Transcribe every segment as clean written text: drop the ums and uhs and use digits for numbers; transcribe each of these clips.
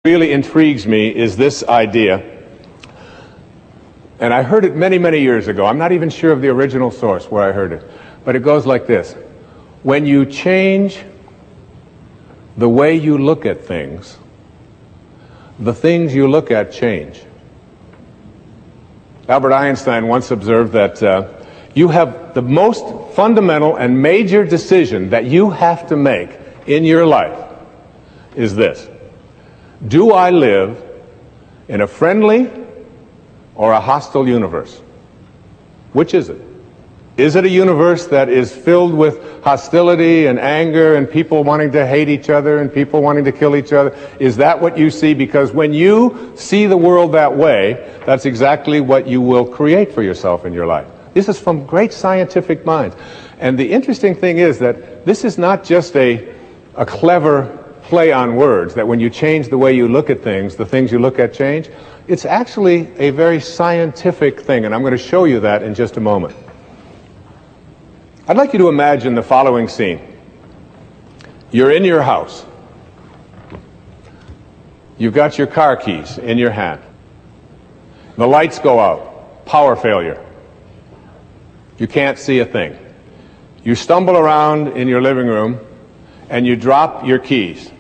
really intrigues me is this idea, and I heard it many, many years ago. I'm not even sure of the original source where I heard it, but it goes like this. When you change the way you look at things, the things you look at change. Albert Einstein once observed that you have the most fundamental and major decision that you have to make in your life is this: do I live in a friendly or a hostile universe? Which is it? Is it a universe that is filled with hostility and anger and people wanting to hate each other and people wanting to kill each other? Is that what you see? Because when you see the world that way, that's exactly what you will create for yourself in your life. This is from great scientific minds. And the interesting thing is that this is not just a clever play on words, that when you change the way you look at things, the things you look at change. It's actually a very scientific thing, and I'm going to show you that in just a moment. I'd like you to imagine the following scene. You're in your house. You've got your car keys in your hand. The lights go out. Power failure. You can't see a thing. You stumble around in your living room and you drop your keys.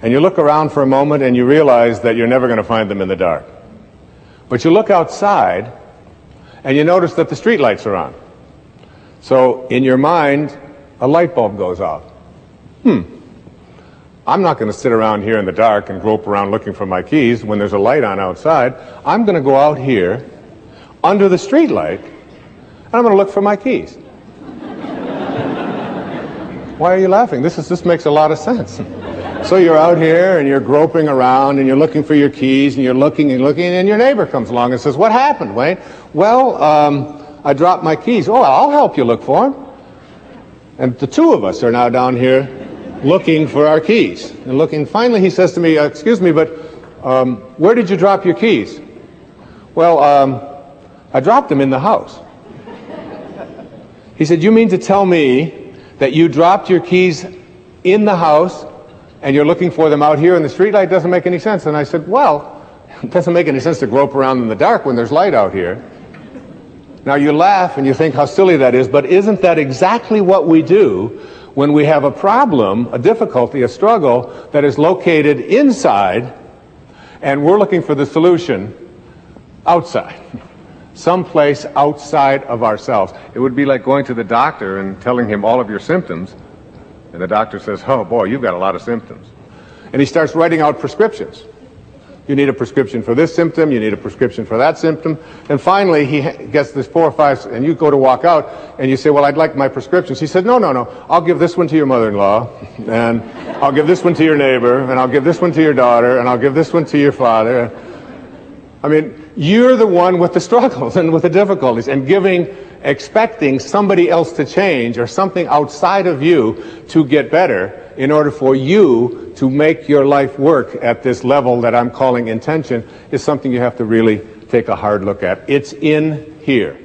And you look around for a moment and you realize that you're never going to find them in the dark. But you look outside and you notice that the street lights are on. So in your mind, a light bulb goes off. I'm not going to sit around here in the dark and grope around looking for my keys when there's a light on outside. I'm going to go out here under the street light and I'm going to look for my keys. Why are you laughing? This makes a lot of sense. So you're out here and you're groping around and you're looking for your keys and you're looking and looking, and your neighbor comes along and says, "What happened, Wayne?" "Well, I dropped my keys." "Oh, I'll help you look for them." And the two of us are now down here looking for our keys. And looking, finally he says to me, "Excuse me, but where did you drop your keys?" "Well, I dropped them in the house." He said, "You mean to tell me that you dropped your keys in the house and you're looking for them out here in the street light? Doesn't make any sense." And I said, "Well, it doesn't make any sense to grope around in the dark when there's light out here." Now you laugh and you think how silly that is, but isn't that exactly what we do when we have a problem, a difficulty, a struggle that is located inside and we're looking for the solution outside? Someplace outside of ourselves. It would be like going to the doctor and telling him all of your symptoms, and the doctor says, "Oh boy, you've got a lot of symptoms." And he starts writing out prescriptions. You need a prescription for this symptom, you need a prescription for that symptom, and finally he gets this 4 or 5, and you go to walk out, and you say, "Well, I'd like my prescriptions." He said, No, I'll give this one to your mother-in-law, and I'll give this one to your neighbor, and I'll give this one to your daughter, and I'll give this one to your father. I mean, you're the one with the struggles and with the difficulties, and expecting somebody else to change or something outside of you to get better in order for you to make your life work at this level that I'm calling intention is something you have to really take a hard look at. It's in here.